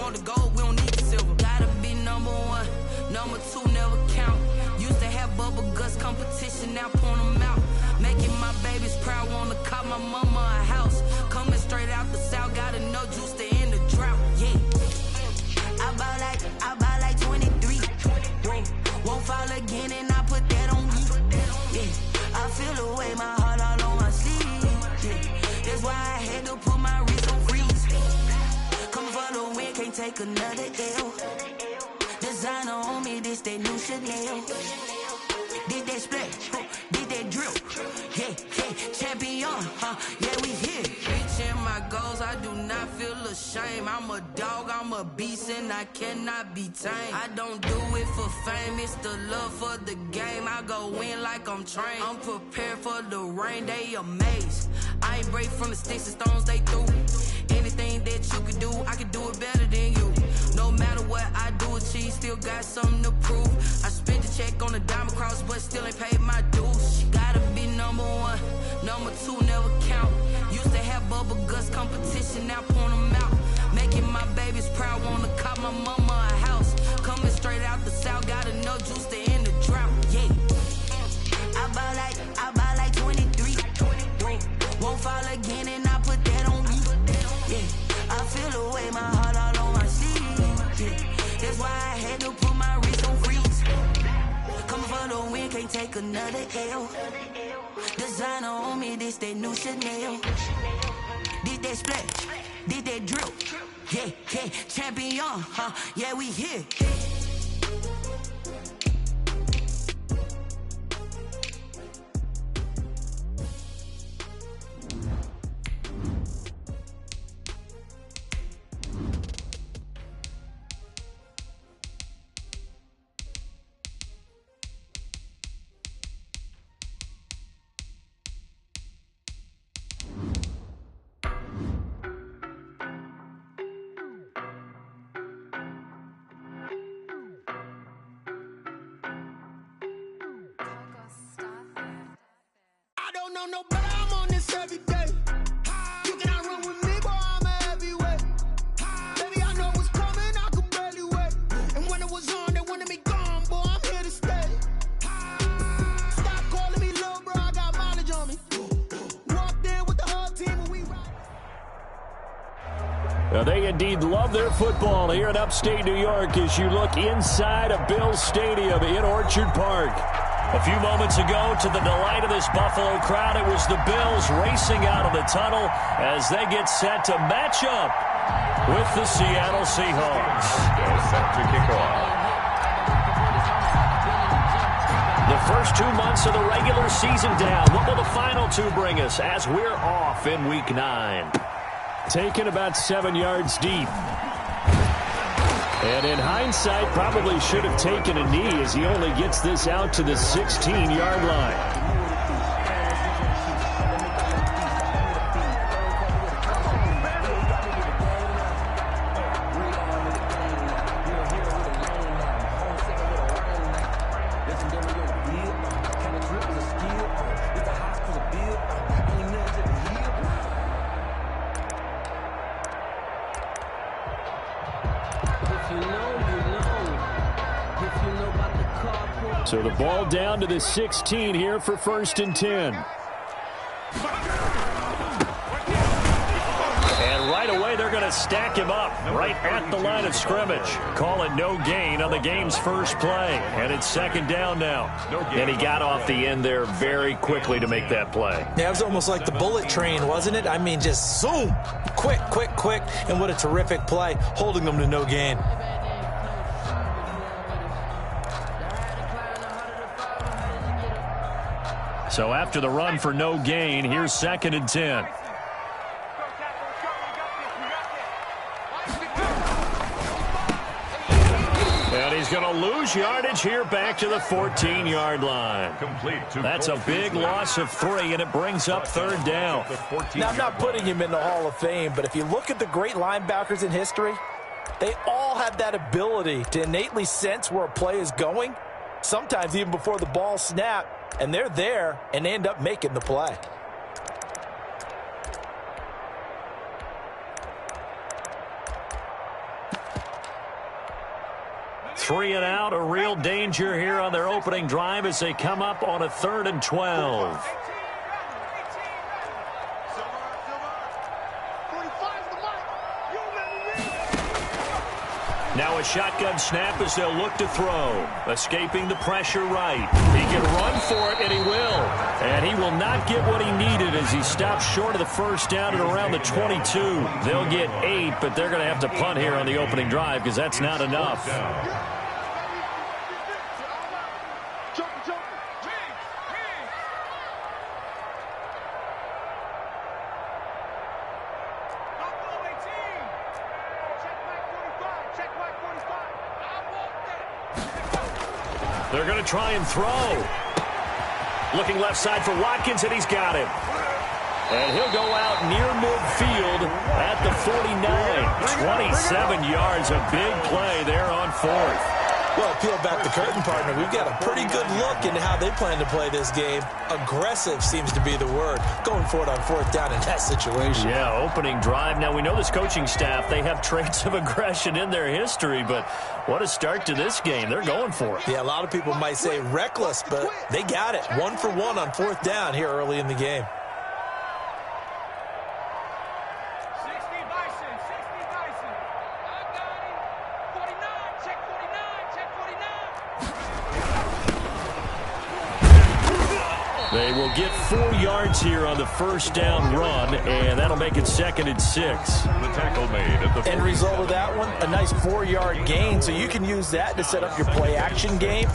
want the gold, we don't need the silver. Gotta be number one, number two never count. Used to have bubble guts competition, now point them out. Making my babies proud, wanna cop my mama a house. Coming straight out the south, gotta know juice to end the drought. Yeah, I buy like 23. Won't fall again, and I put that on me. Yeah, I feel the way, my heart all on my sleeve. Yeah, that's why I had to put my wrist on freeze. Coming for the win, can't take another L. Designer on me, this that new Chanel. Did that splash, did that drill. Yeah, champion, yeah, we here. Reaching my goals, I do not feel ashamed. I'm a dog, I'm a beast, and I cannot be tamed. I don't do it for fame, it's the love for the game. I go in like I'm trained. I'm prepared for the rain, they amazed. I ain't break from the sticks and stones they threw. Anything that you could do, I could do it better than you. No matter what I do, achieve, still got something to prove. I spent the check on the diamond cross, but still ain't paid my dues. Gotta be number one, number two never count. Used to have bubble guts competition, now point them out. Making my babies proud, wanna cop my mama a house. Coming straight out the south, gotta know juice to end the drought. Yeah, I buy like 23. Won't fall again, and I put that on me. Yeah, I feel the way, my heart all on my sleeve. Yeah, that's why I had to put my wrist on freeze. Coming for the win, can't take another L. Designer on me, this that new Chanel. Did that splash, did that drill. Yeah, champion, yeah, we here. No, but I'm on this every day. You cannot run with me, boy, I'm a heavyweight. Baby, I know what's coming, I could barely wait. And when it was on, they wanted me gone, boy, I'm here to stay. Stop calling me little bro, I got mileage on me. Walked in with the whole team and we ride. Now, they indeed love their football here in upstate New York as you look inside of Bills Stadium in Orchard Park. A few moments ago, to the delight of this Buffalo crowd, it was the Bills racing out of the tunnel as they get set to match up with the Seattle Seahawks. They're set to kick off. The first 2 months of the regular season down. What will the final two bring us as we're off in Week 9? Taken about 7 yards deep. And in hindsight, probably should have taken a knee as he only gets this out to the 16-yard line. So the ball down to the 16 here for 1st and 10. And right away they're going to stack him up right at the line of scrimmage. Call it no gain on the game's first play. And it's 2nd down now. And he got off the end there very quickly to make that play. Yeah, it was almost like the bullet train, wasn't it? I mean, just zoom. Quick. And what a terrific play, holding them to no gain. So after the run for no gain, here's 2nd and 10. And he's going to lose yardage here back to the 14-yard line. That's a big loss of 3, and it brings up 3rd down. Now, I'm not putting him in the Hall of Fame, but if you look at the great linebackers in history, they all have that ability to innately sense where a play is going, sometimes even before the ball snaps. And they're there and end up making the play. 3 and out, a real danger here on their opening drive as they come up on a 3rd and 12. Now a shotgun snap as they'll look to throw. Escaping the pressure right. He can run for it, and he will. And he will not get what he needed as he stops short of the first down at around the 22. They'll get 8, but they're going to have to punt here on the opening drive because that's not enough. They're going to try and throw. Looking left side for Watkins, and he's got him. And he'll go out near midfield at the 49. 27 yards, a big play there on 4th. Well, peel back the curtain, partner. We've got a pretty good look into how they plan to play this game. Aggressive seems to be the word. Going for it on 4th down in that situation. Yeah, opening drive. Now, we know this coaching staff, they have traits of aggression in their history, but what a start to this game. They're going for it. Yeah, a lot of people might say reckless, but they got it. 1 for 1 on 4th down here early in the game. They will get 4 yards here on the first down run, and that'll make it 2nd and 6. The tackle made at the End result of that one, a nice 4-yard gain, so you can use that to set up your play-action game,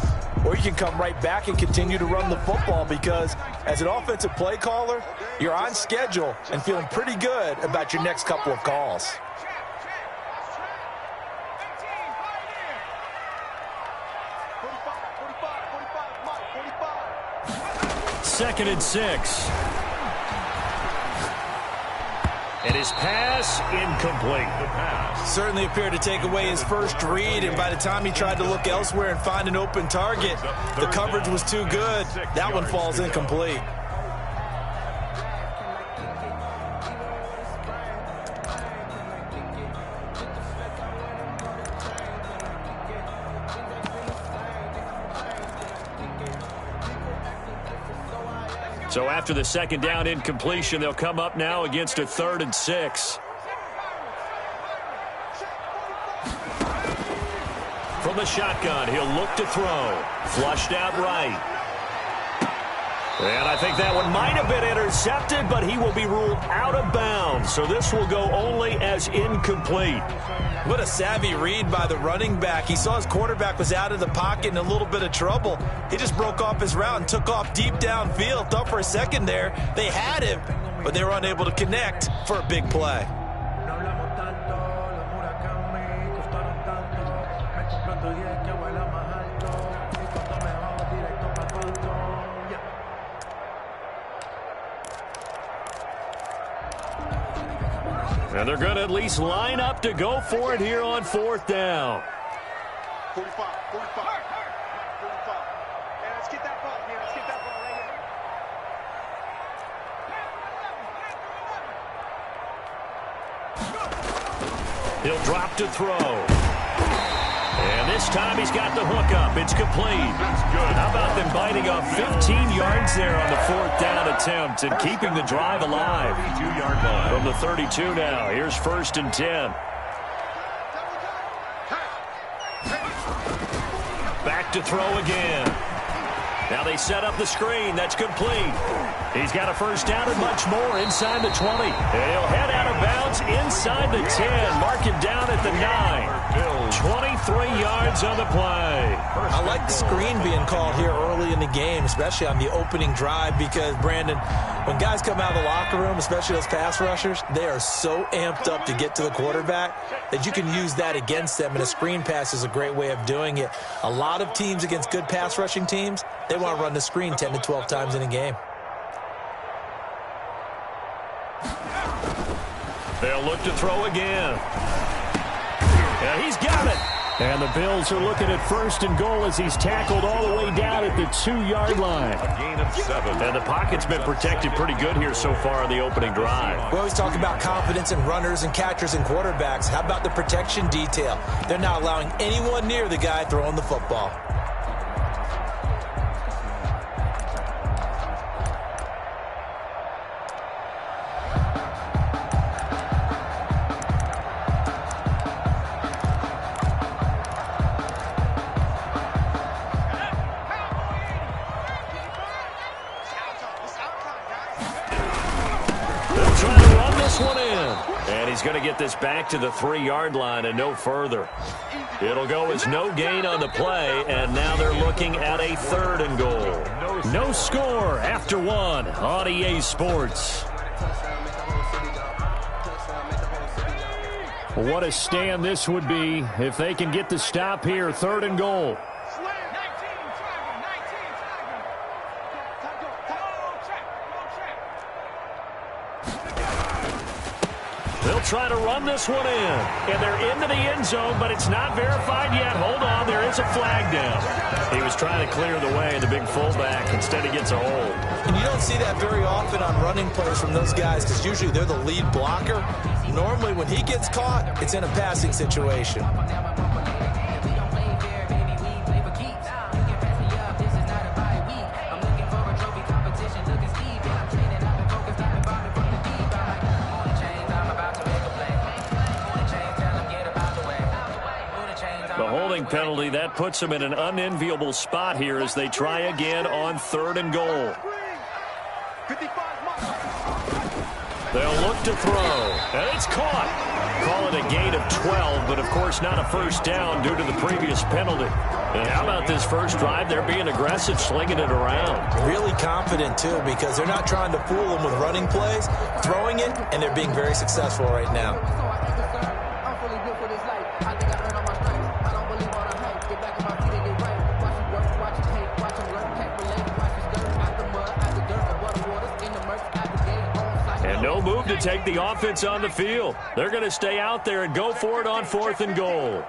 or you can come right back and continue to run the football because as an offensive play caller, you're on schedule and feeling pretty good about your next couple of calls. Second and 6. And his pass incomplete. The pass certainly appeared to take away his first read, and by the time he tried to look elsewhere and find an open target, the coverage was too good. That one falls incomplete. So after the second down incompletion, they'll come up now against a 3rd and 6. From the shotgun, he'll look to throw. Flushed out right. And I think that one might have been intercepted, but he will be ruled out of bounds. So this will go only as incomplete. What a savvy read by the running back. He saw his quarterback was out of the pocket in a little bit of trouble. He just broke off his route and took off deep downfield. Thought for a second there they had him, but they were unable to connect for a big play. And they're going to at least line up to go for it here on 4th down. 45. And let's get that ball here. Let's get that ball right here. He'll drop to throw. And this time he's got the hook up. It's complete. That's good. How about them biting off 15 yards there on the 4th down attempt and keeping the drive alive? 32-yard line. From the 32 now, here's 1st and 10. Back to throw again. Now they set up the screen. That's complete. He's got a first down and much more inside the 20. And he'll head out of bounds inside the 10. Mark him down at the 9. 23 yards on the play. I like the screen being called here early in the game, especially on the opening drive, because, Brandon, when guys come out of the locker room, especially those pass rushers, they are so amped up to get to the quarterback that you can use that against them, and a screen pass is a great way of doing it. A lot of teams against good pass rushing teams, they want to run the screen 10 to 12 times in a game. They'll look to throw again. And he's got it. And the Bills are looking at 1st and goal as he's tackled all the way down at the 2-yard line. A gain of 7. And the pocket's been protected pretty good here so far in the opening drive. We always talk about confidence in runners and catchers and quarterbacks. How about the protection detail? They're not allowing anyone near the guy throwing the football. He's going to get this back to the 3-yard line and no further. It'll go as no gain on the play, and now they're looking at a 3rd and goal. No score after 1 on EA Sports. What a stand this would be if they can get the stop here. 3rd and goal. They'll try to run this one in. And they're into the end zone, but it's not verified yet. Hold on, there is a flag down. He was trying to clear the way, and the big fullback instead he gets a hold. And you don't see that very often on running plays from those guys because usually they're the lead blocker. Normally when he gets caught, it's in a passing situation. Penalty that puts them in an unenviable spot here as they try again on 3rd and goal. They'll look to throw, and it's caught. Call it a gain of 12, but of course not a first down due to the previous penalty. And how about this first drive? They're being aggressive, slinging it around. Really confident, too, because they're not trying to fool them with running plays, throwing it, and they're being very successful right now. Move to take the offense on the field. They're going to stay out there and go for it on 4th and goal.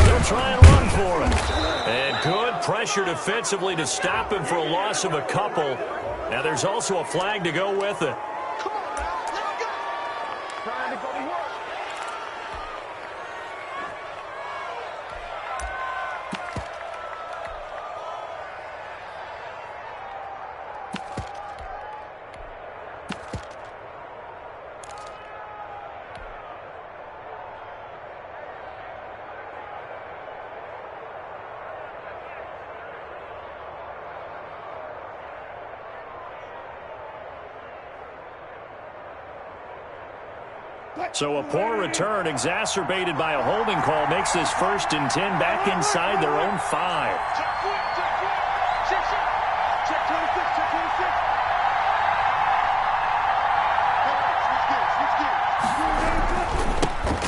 They'll try and run for it. And good pressure defensively to stop him for a loss of a couple. Now there's also a flag to go with it. So a poor return exacerbated by a holding call makes this 1st and 10 back inside their own 5.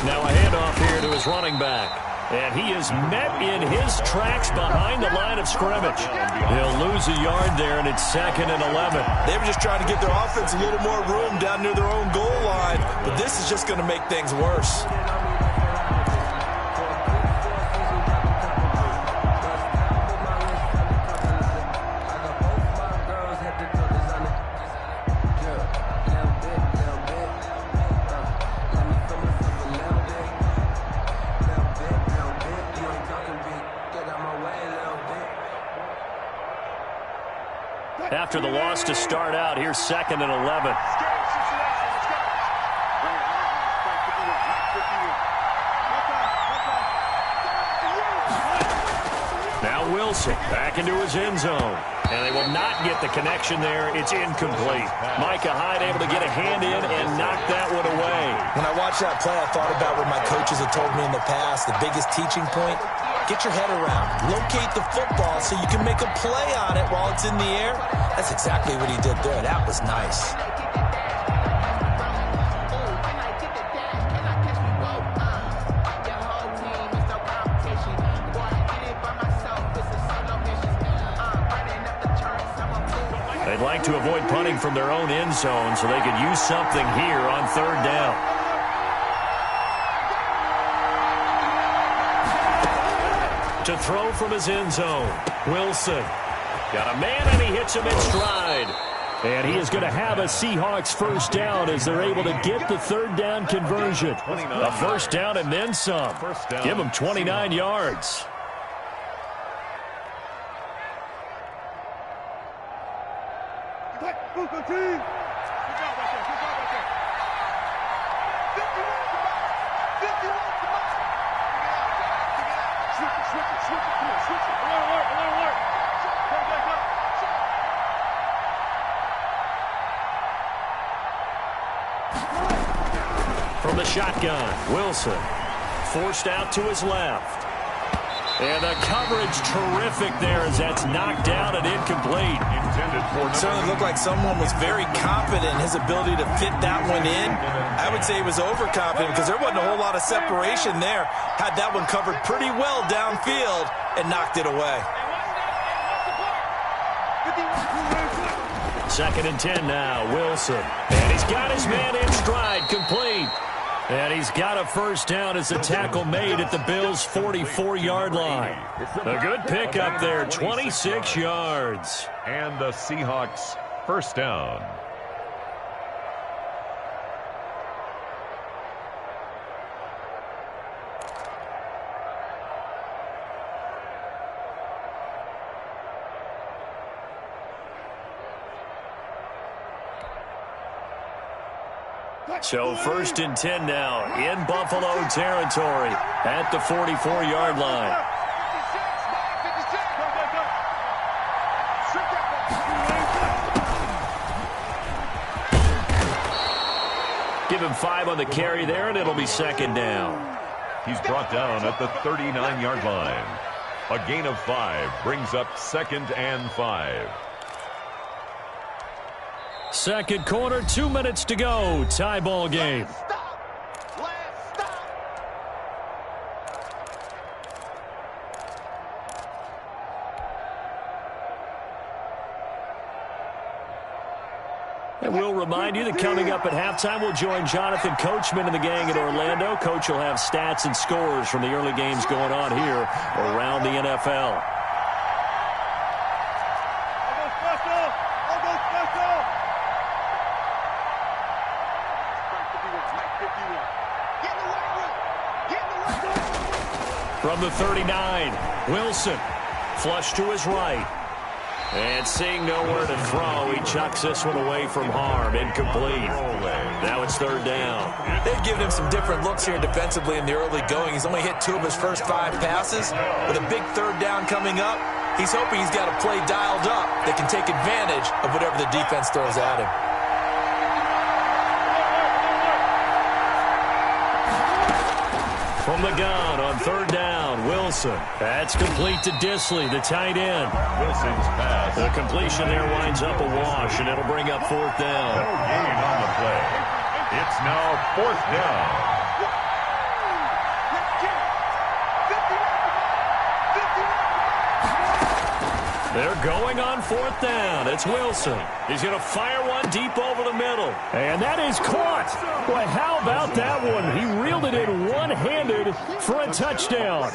Now a handoff here to his running back. And he is met in his tracks behind the line of scrimmage. He'll lose a yard there, and it's 2nd and 11. They were just trying to give their offense a little more room down near their own goal line, but this is just going to make things worse. After the loss to start out, here's 2nd and 11. Now Wilson back into his end zone. And they will not get the connection there. It's incomplete. Micah Hyde able to get a hand in and knock that one away. When I watched that play, I thought about what my coaches had told me in the past. The biggest teaching point, get your head around. Locate the football so you can make a play on it while it's in the air. That's exactly what he did there. That was nice. They'd like to avoid punting from their own end zone so they could use something here on 3rd down. To throw from his end zone. Wilson. Got a man, and he hits him in stride. And he is going to have a Seahawks first down as they're able to get the third down conversion. A first down and then some. Give him 29 yards. From the shotgun, Wilson forced out to his left. And the coverage terrific there as that's knocked down and incomplete. It certainly looked like someone was very confident in his ability to fit that one in. I would say he was overconfident because there wasn't a whole lot of separation there. Had that one covered pretty well downfield and knocked it away. 2nd and 10 now, Wilson. And he's got his man in stride, complete. And he's got a first down as the tackle made at the Bills' 44-yard line. A good pickup there, 26 yards. And the Seahawks first down. So 1st and 10 now in Buffalo territory at the 44-yard line. Give him 5 on the carry there, and it'll be 2nd down. He's brought down at the 39-yard line. A gain of 5 brings up 2nd and 5. Second quarter, 2 minutes to go. Tie ball game. And we'll remind you that coming up at halftime, we'll join Jonathan Coachman and the gang in Orlando. Coach will have stats and scores from the early games going on here around the NFL. From the 39, Wilson, flush to his right. And seeing nowhere to throw, he chucks this one away from harm, incomplete. Now it's 3rd down. They've given him some different looks here defensively in the early going. He's only hit 2 of his first 5 passes. With a big 3rd down coming up, he's hoping he's got a play dialed up that can take advantage of whatever the defense throws at him. From the gun on 3rd down, Wilson. That's complete to Disley, the tight end. Wilson's pass. The completion there winds up a wash, and it'll bring up 4th down. No gain on the play. It's now 4th down. They're going on 4th down. It's Wilson. He's going to fire one deep over the middle. And that is caught. Boy, how about that one? He reeled it in one-handed for a touchdown.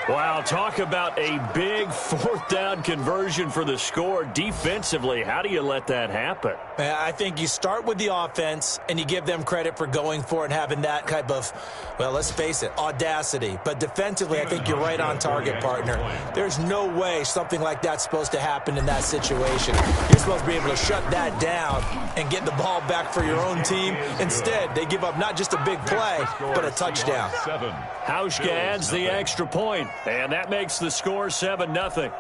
Wow, talk about a big 4th down conversion for the score. Defensively, how do you let that happen? I think you start with the offense, and you give them credit for going for it and having that type of, well, let's face it, audacity. But defensively, I think you're right on target, partner. There's no way something like that's supposed to happen in that situation. You're supposed to be able to shut that down and get the ball back for your own team. Instead, they give up not just a big play, but a touchdown. Hauschka adds the extra point, and that makes the score 7-0.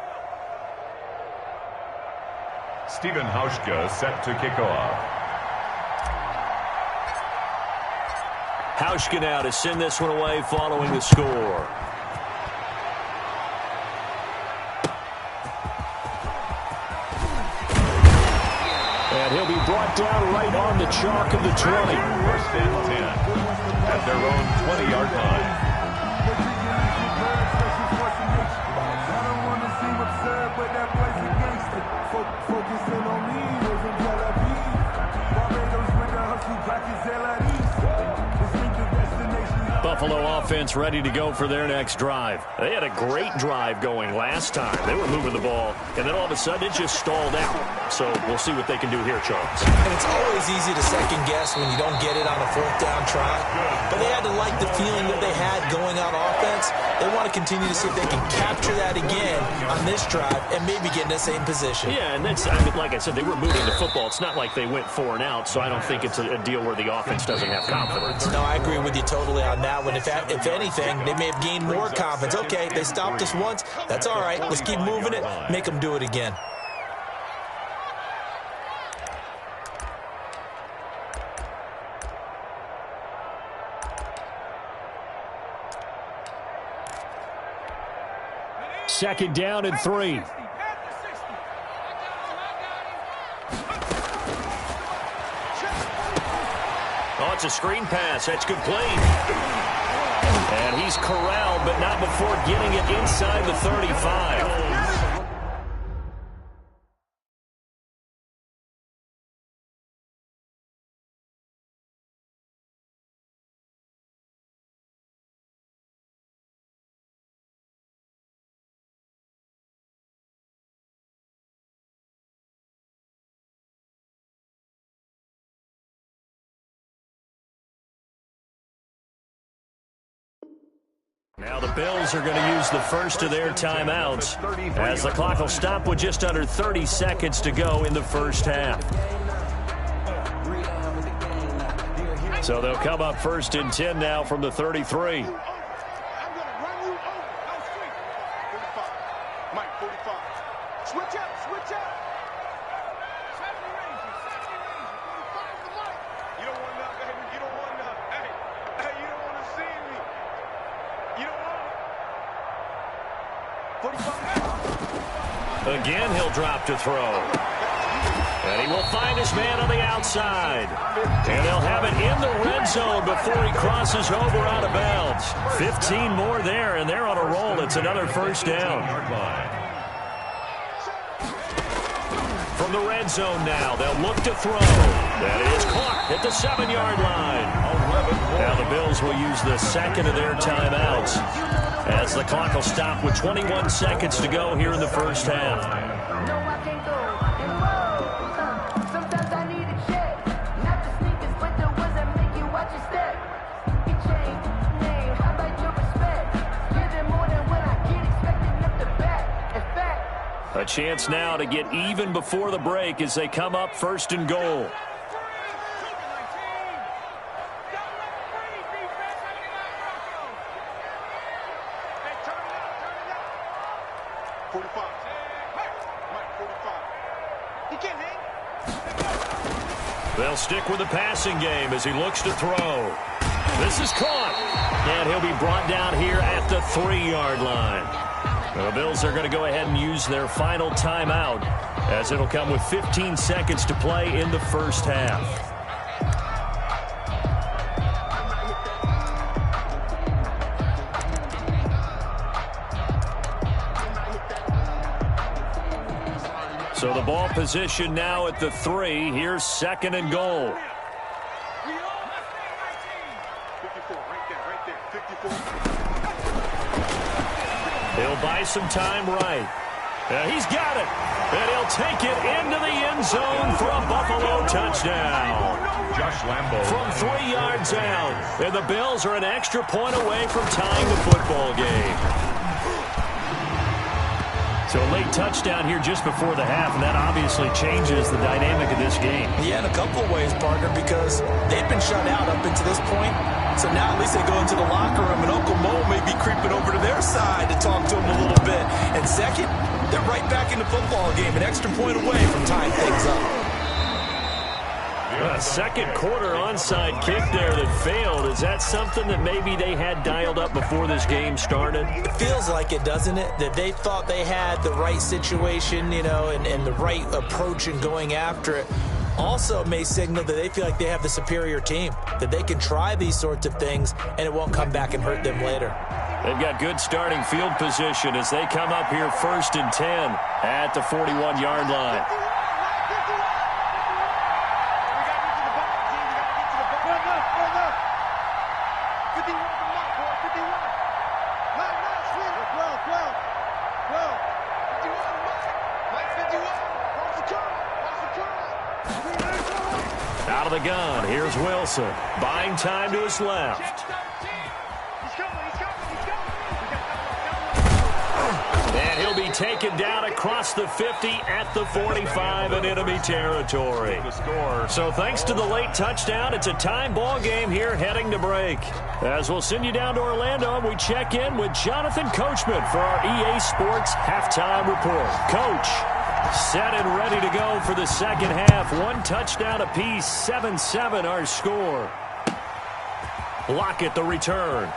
Stephen Hauschka set to kick off. Hauschka now to send this one away following the score. And he'll be brought down right on the chalk of the 20. 1st and 10 at their own 20-yard line. Buffalo offense ready to go for their next drive. They had a great drive going last time. They were moving the ball, and then all of a sudden it just stalled out. So we'll see what they can do here, Charles. And it's always easy to second guess when you don't get it on a fourth down try. But they had to like the feeling that they had going on offense. They want to continue to see if they can capture that again on this drive and maybe get in the same position. Yeah, and that's, like I said, they were moving the football. It's not like they went 4 and out, so I don't think it's a deal where the offense doesn't have confidence. No, I agree with you totally on that one. If anything, they may have gained more confidence. Okay, they stopped us once. That's all right. Let's keep moving it. Make them do it again. Second down and 3. Oh, it's a screen pass. That's good play. And he's corralled, but not before getting it inside the 35. Now the Bills are going to use the first of their timeouts as the clock will stop with just under 30 seconds to go in the first half. So they'll come up first and 10 now from the 33. Again, he'll drop to throw. And he will find his man on the outside. And they'll have it in the red zone before he crosses over out of bounds. 15 more there, and they're on a roll. It's another first down. From the red zone now, they'll look to throw. That is caught at the 7-yard line. Now the Bills will use the second of their timeouts as the clock will stop with 21 seconds to go here in the first half. A chance now to get even before the break as they come up first and goal. They'll stick with the passing game as he looks to throw. This is caught. And he'll be brought down here at the 3-yard line. The Bills are going to go ahead and use their final timeout as it'll come with 15 seconds to play in the first half. So the ball position now at the 3. Here's second and goal. He'll buy some time right. He's got it. And he'll take it into the end zone for a Buffalo touchdown. Josh Lambo. From 3 yards out. And the Bills are an extra point away from tying the football game. So a late touchdown here just before the half, and that obviously changes the dynamic of this game. Yeah, in a couple of ways, partner, because they've been shut out up until this point. So now at least they go into the locker room, and Uncle Mo may be creeping over to their side to talk to them a little bit. And second, they're right back in the football game, an extra point away from tying things up. A second quarter onside kick there that failed. Is that something that maybe they had dialed up before this game started? It feels like it, doesn't it? That they thought they had the right situation, you know, and the right approach in going after it. Also may signal that they feel like they have the superior team, that they can try these sorts of things and it won't come back and hurt them later. They've got good starting field position as they come up here first and 10 at the 41-yard line. Out of the gun, here's Wilson. Buying time to his left. And he'll be taken down across the 50 at the 45 in enemy territory. So thanks to the late touchdown, it's a time ball game here heading to break. As we'll send you down to Orlando, and we check in with Jonathan Coachman for our EA Sports Halftime Report. Coach, set and ready to go for the second half. One touchdown apiece, 7-7 our score. Lockett the return.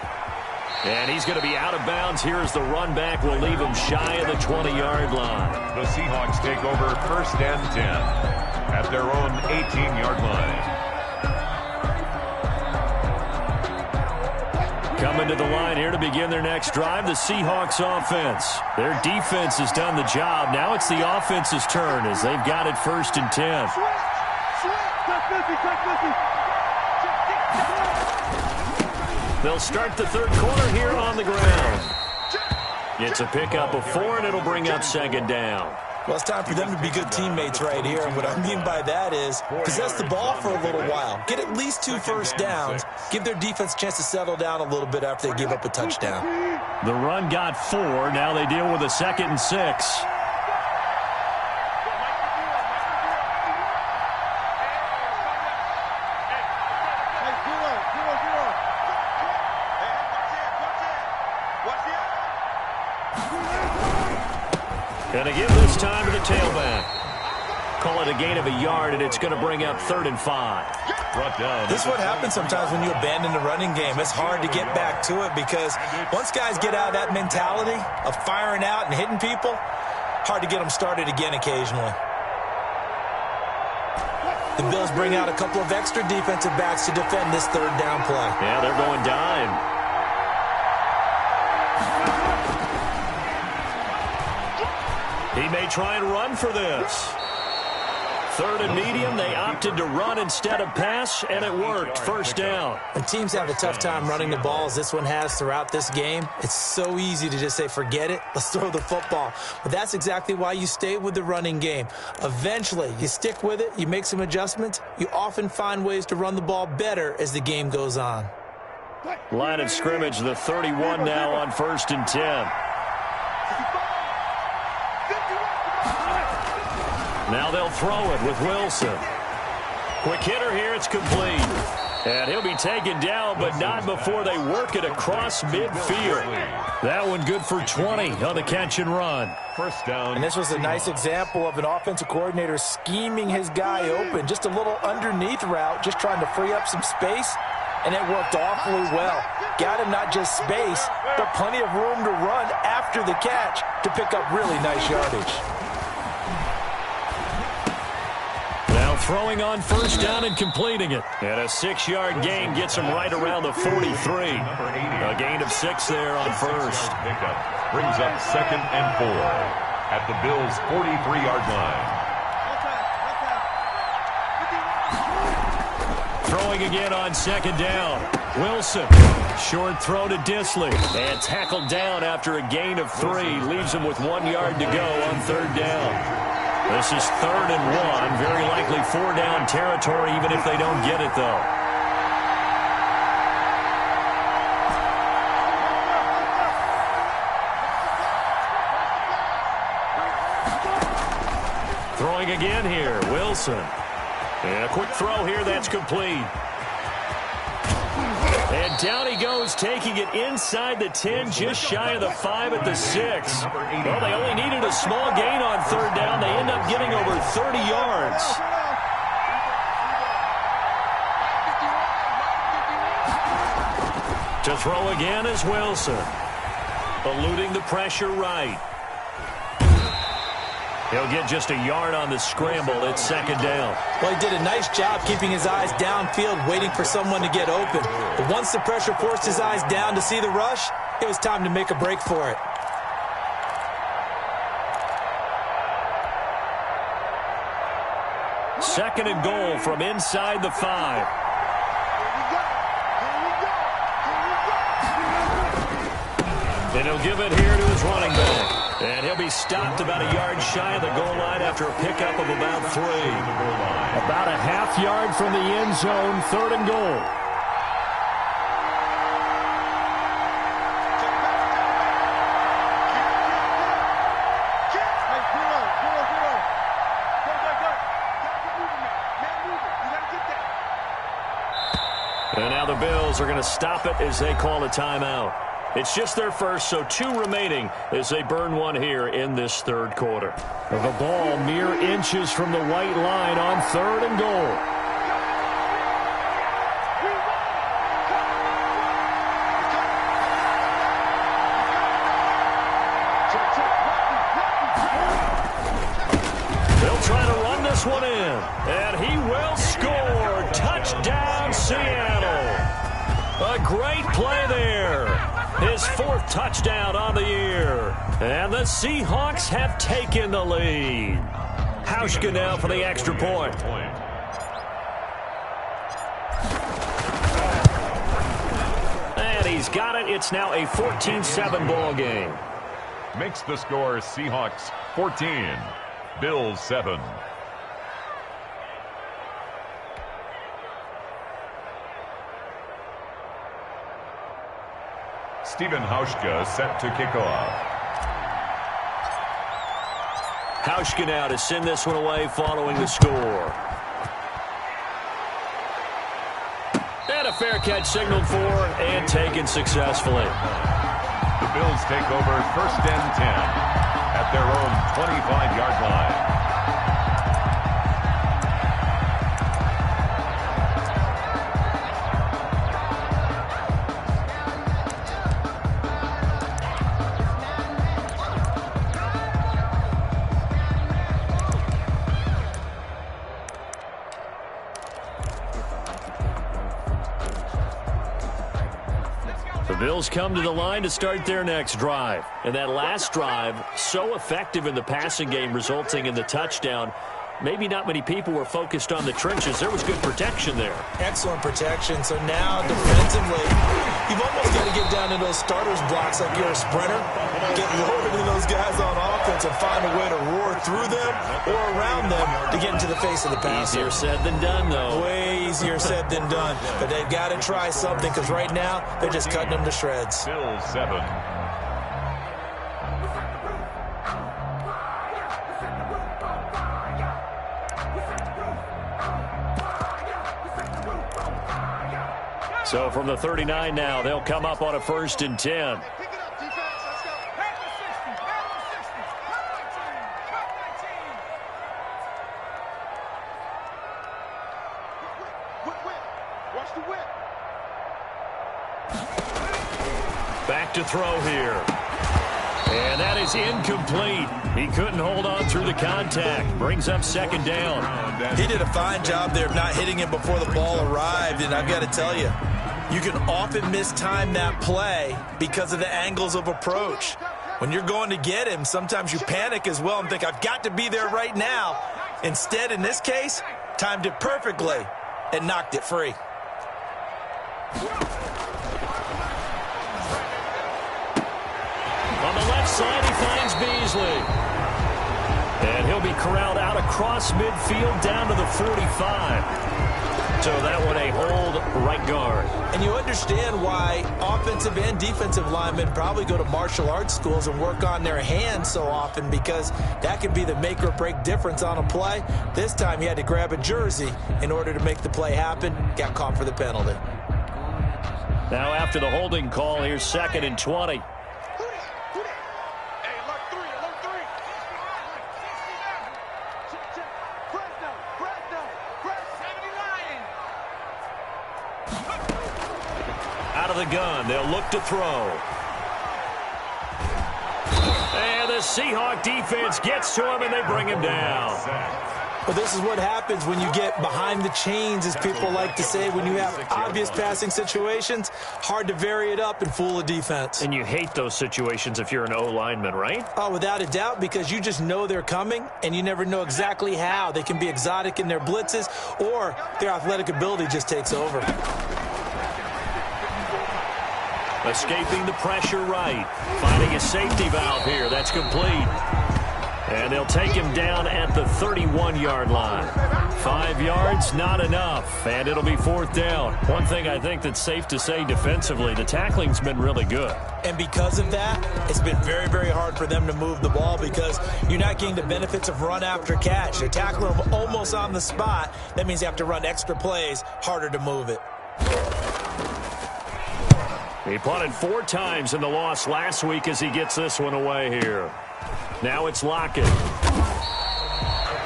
And he's going to be out of bounds. Here's the run back. We'll leave him shy of the 20-yard line. The Seahawks take over 1st and 10 at their own 18-yard line. Coming to the line here to begin their next drive, the Seahawks offense. Their defense has done the job. Now it's the offense's turn as they've got it 1st and 10. They'll start the third quarter here on the ground. It's a pickup of 4, and it'll bring up 2nd down. Well, it's time for them to be good teammates right here. And what I mean by that is possess the ball for a little while. Get at least 2 first downs. Give their defense a chance to settle down a little bit after they give up a touchdown. The run got 4. Now they deal with a 2nd and 6. And again this time to the tailback. Call it a gain of a yard, and it's going to bring up 3rd and 5. Brought down. This is what happens sometimes when you abandon the running game. It's hard to get back to it because once guys get out of that mentality of firing out and hitting people, hard to get them started again occasionally. The Bills bring out a couple of extra defensive backs to defend this 3rd down play. Yeah, they're going dime. He may try and run for this. 3rd and medium, they opted to run instead of pass, and it worked. 1st down. When teams have a tough time running the ball, as this one has throughout this game, it's so easy to just say, forget it, let's throw the football. But that's exactly why you stay with the running game. Eventually, you stick with it, you make some adjustments, you often find ways to run the ball better as the game goes on. Line of scrimmage, the 31 now on 1st and 10. Now they'll throw it with Wilson. Quick hitter here, it's complete. And he'll be taken down, but not before they work it across midfield. That one good for 20 on the catch and run. 1st down. And this was a nice example of an offensive coordinator scheming his guy open. Just a little underneath route, just trying to free up some space, and it worked awfully well. Got him not just space, but plenty of room to run after the catch to pick up really nice yardage. Throwing on 1st down and completing it. And a 6-yard gain gets him right around the 43. A gain of 6 there on 1st. Pickup brings up 2nd and 4 at the Bills' 43-yard line. Throwing again on 2nd down. Wilson. Short throw to Disley. And tackled down after a gain of 3. Leaves him with 1 yard to go on 3rd down. This is 3rd and 1. Very likely 4-down territory, even if they don't get it, though. Throwing again here, Wilson. And a quick throw here, that's complete. And down he goes, taking it inside the 10, just shy of the 5 at the 6. Well, they only needed a small gain on 3rd down. They end up getting over 30 yards. To throw again is Wilson. Eluding the pressure right. He'll get just a yard on the scramble. It's 2nd down. Well, he did a nice job keeping his eyes downfield, waiting for someone to get open. But once the pressure forced his eyes down to see the rush, it was time to make a break for it. Second and goal from inside the 5. And he'll give it here to his running back. And he'll be stopped about a yard shy of the goal line after a pickup of about 3. About a half yard from the end zone, 3rd and goal. And now the Bills are going to stop it as they call a timeout. It's just their first, so 2 remaining as they burn one here in this 3rd quarter. The ball mere inches from the white line on 3rd and goal. They'll try to run this one in, and he will score. Touchdown, Seattle. A great play there. His 4th touchdown on the year. And the Seahawks have taken the lead. Hauschka now for the extra point. And he's got it. It's now a 14-7 ball game. Makes the score Seahawks 14, Bills 7. Stephen Hauschka set to kick off. Hauschka now to send this one away following the score. And a fair catch signaled for and taken successfully. The Bills take over 1st and 10 at their own 25-yard line. The Bills come to the line to start their next drive. And that last drive, so effective in the passing game, resulting in the touchdown. Maybe not many people were focused on the trenches. There was good protection there. Excellent protection. So now defensively, you've almost got to get down to those starters blocks like you're a sprinter. Get lower than those guys on offense and find a way to roar through them or around them to get into the face of the passer. Easier said than done, though. Way easier said than done. But they've got to try something because right now they're just cutting them to shreds. Bills 7. So from the 39 now, they'll come up on a 1st and 10. Back to throw here. And that is incomplete. He couldn't hold on through the contact. Brings up 2nd down. He did a fine job there of not hitting him before the ball arrived. And I've got to tell you, you can often mistime that play because of the angles of approach. When you're going to get him, sometimes you panic as well and think, I've got to be there right now. Instead, in this case, timed it perfectly and knocked it free. On the left side, he finds Beasley. And he'll be corralled out across midfield down to the 45. So that one a hold right guard. And you understand why offensive and defensive linemen probably go to martial arts schools and work on their hands so often, because that can be the make or break difference on a play. This time he had to grab a jersey in order to make the play happen. Got caught for the penalty. Now after the holding call, here's 2nd and 20. Out of the gun, they'll look to throw. And the Seahawk defense gets to him, and they bring him down. Well, this is what happens when you get behind the chains, as people like to say. When you have obvious passing situations, hard to vary it up and fool a defense. And you hate those situations if you're an O-lineman, right? Oh, without a doubt, because you just know they're coming, and you never know exactly how. They can be exotic in their blitzes, or their athletic ability just takes over. Escaping the pressure right. Finding a safety valve here. That's complete. And they'll take him down at the 31-yard line. 5 yards, not enough. And it'll be 4th down. One thing I think that's safe to say defensively, the tackling's been really good. And because of that, it's been very, very hard for them to move the ball because you're not getting the benefits of run after catch. They tackle him almost on the spot. That means you have to run extra plays, harder to move it. He punted 4 times in the loss last week as he gets this one away here. Now it's Lockett.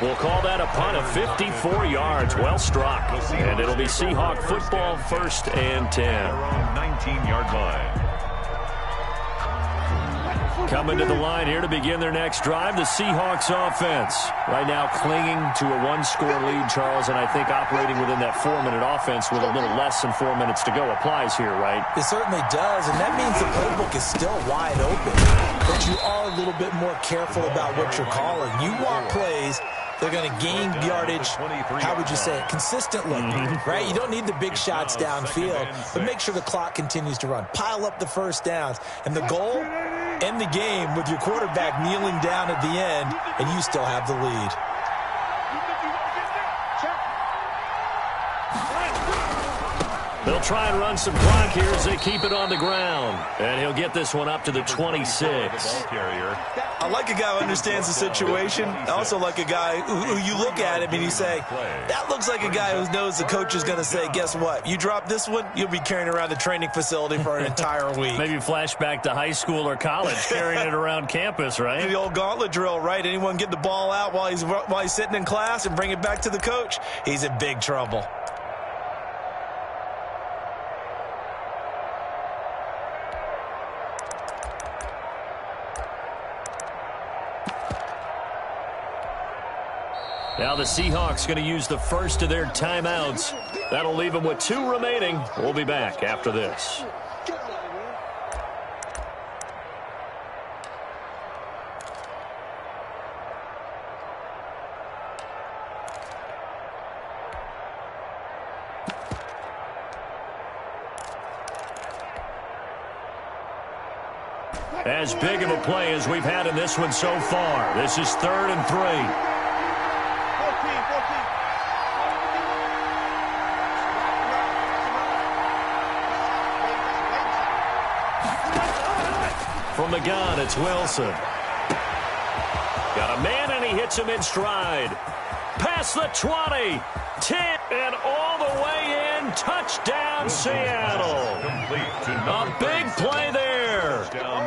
We'll call that a punt of 54 yards. Well struck. And it'll be Seahawk football, 1st and 10. 19-yard line. Coming to the line here to begin their next drive, the Seahawks offense. Right now clinging to a 1-score lead, Charles, and I think operating within that 4-minute offense with a little less than 4 minutes to go applies here, right? It certainly does, and that means the playbook is still wide open. But you are a little bit more careful about what you're calling. You want plays they're going to gain yardage, how would you say it, consistently, right? You don't need the big shots downfield, but make sure the clock continues to run. Pile up the first downs. And the goal, end the game with your quarterback kneeling down at the end, and you still have the lead. They'll try and run some clock here as they keep it on the ground. And he'll get this one up to the 26. I like a guy who understands the situation. I also like a guy who you look at him and you say, that looks like a guy who knows the coach is going to say, guess what? You drop this one, you'll be carrying around the training facility for an entire week. Maybe flashback to high school or college, carrying it around campus, right? The old gauntlet drill, right? Anyone get the ball out while he's sitting in class and bring it back to the coach? He's in big trouble. Now the Seahawks going to use the first of their timeouts. That'll leave them with 2 remaining. We'll be back after this. As big of a play as we've had in this one so far. This is 3rd and 3. From the gun, it's Wilson. Got a man, and he hits him in stride. Past the 20, 10, and all the way in. Touchdown, Seattle. A big play there.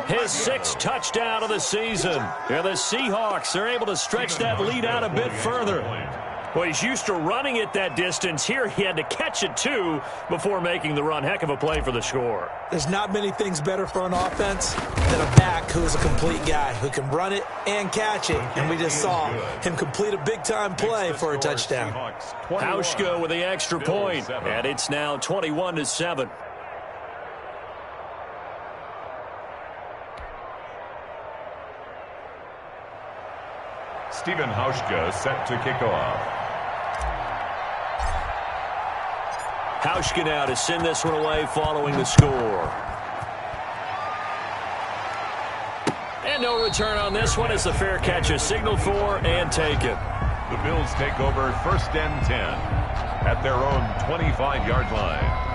His 6th touchdown of the season. Yeah, the Seahawks are able to stretch that lead out a bit further. Well, he's used to running it that distance. Here he had to catch it, too, before making the run. Heck of a play for the score. There's not many things better for an offense than a back who is a complete guy who can run it and catch it. And we just saw him complete a big-time play for a touchdown. Hauschka with the extra point, and it's now 21-7. Stephen Hauschka set to kick off. Hauschka now to send this one away following the score. And no return on this one as the fair catch is signaled for and taken. The Bills take over 1st and 10 at their own 25-yard line.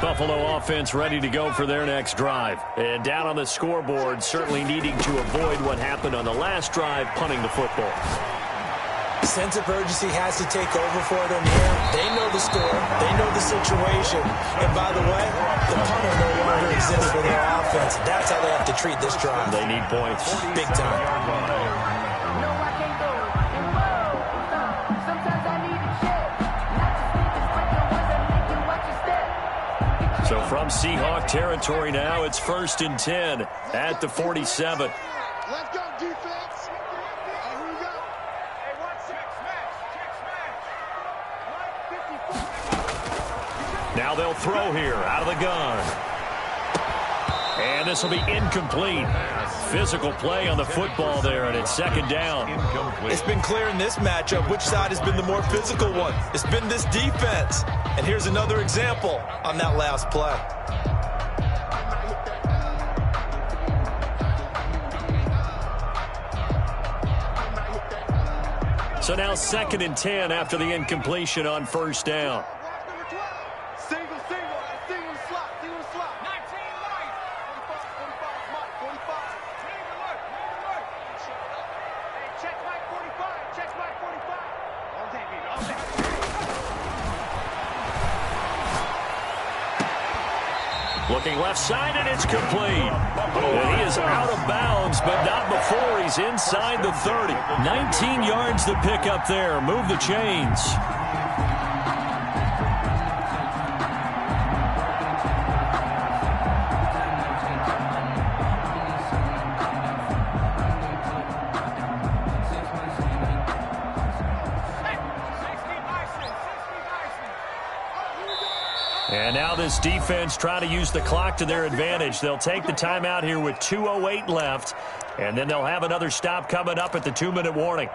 Buffalo offense ready to go for their next drive. And down on the scoreboard, certainly needing to avoid what happened on the last drive, punting the football. Sense of urgency has to take over for them here. They know the score. They know the situation. And by the way, the punter no longer exists for their offense. That's how they have to treat this drive. They need points. Big time. So from Seahawk territory now, it's 1st and 10 at the 47. Let's go, defense. Here we go. Hey, 1-6, Now they'll throw here out of the gun. And this will be incomplete. physical play on the football there, and it's second down. It's been clear in this matchup which side has been the more physical one. It's been this defense. And here's another example on that last play. So now 2nd and 10 after the incompletion on first down. Looking left side, and it's complete. And he is out of bounds, but not before he's inside the 30. 19 yards to pick up there. Move the chains. And now this defense trying to use the clock to their advantage. They'll take the timeout here with 2:08 left, and then they'll have another stop coming up at the 2-minute warning.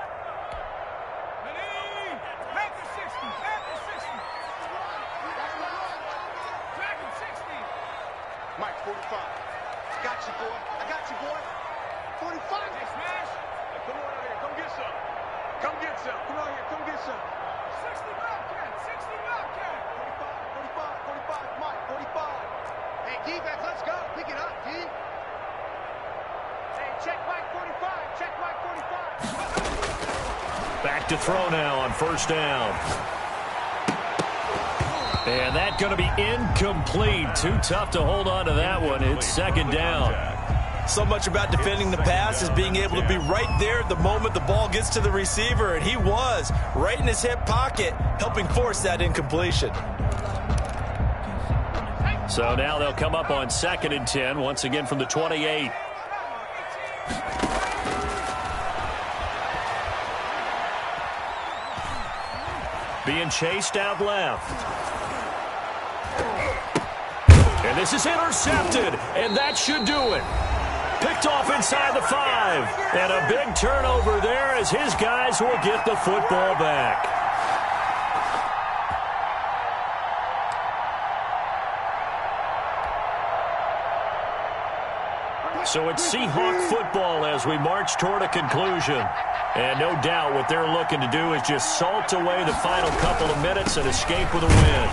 Mike, 45. Got you, boy. I got you, boy. 45. Hey, Smash. Hey, come on out here. Come get some. Come get some. Come out here. Come get some. 60 Wildcat. 60 Wildcat. 45. 45. 45. Mike, 45. Hey, defense, let's go. Pick it up, D. Hey, check Mike 45. Check Mike 45. Back to throw now on first down. And that's going to be incomplete. Too tough to hold on to that one. It's second down. So much about defending the pass is being able to be right there at the moment the ball gets to the receiver, and he was right in his hip pocket, helping force that incompletion. So now they'll come up on 2nd and 10, once again from the 28. Being chased out left. And this is intercepted, and that should do it. Picked off inside the 5. And a big turnover there as his guys will get the football back. So it's Seahawk football as we march toward a conclusion. And no doubt what they're looking to do is just salt away the final couple of minutes and escape with a win.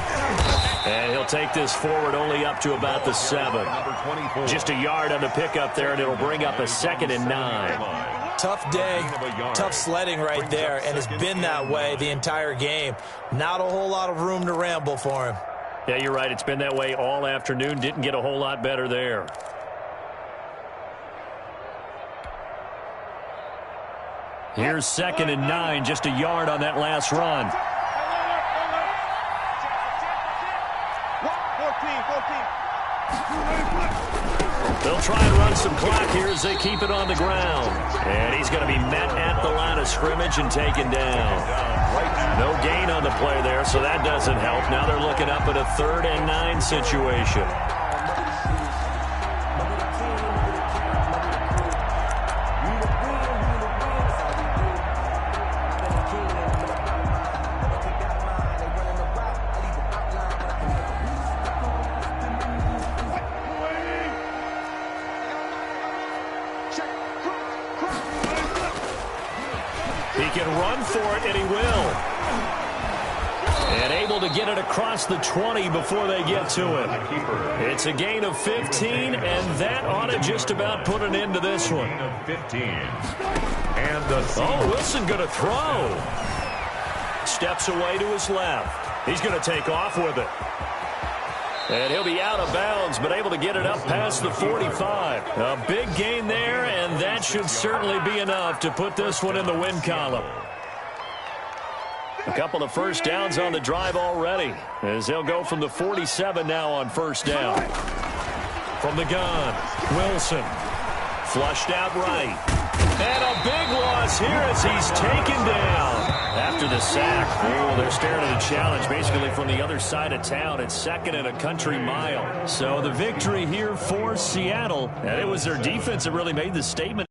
And he'll take this forward only up to about the 7. Just a yard on the pickup there, and it'll bring up a 2nd and 9. Tough day, tough sledding right there, and it's been that way the entire game. Not a whole lot of room to ramble for him. Yeah, you're right. It's been that way all afternoon. Didn't get a whole lot better there. Here's 2nd and 9, just a yard on that last run. 14. They'll try and run some clock here as they keep it on the ground. And he's going to be met at the line of scrimmage and taken down. No gain on the play there, so that doesn't help. Now they're looking up at a 3rd and 9 situation. He can run for it, and he will. And able to get it across the 20 before they get to him. It's a gain of 15, and that ought to just about put an end to this one. Oh, Wilson going to throw. Steps away to his left. He's going to take off with it. And he'll be out of bounds, but able to get it up past the 45. A big gain there, and that should certainly be enough to put this one in the win column. A couple of first downs on the drive already, as they'll go from the 47 now on first down. From the gun, Wilson. Flushed out right. And a big loss is here as he's taken down. After the sack, they're staring at a challenge basically from the other side of town. It's 2nd and a country mile. So the victory here for Seattle, and it was their defense that really made the statement.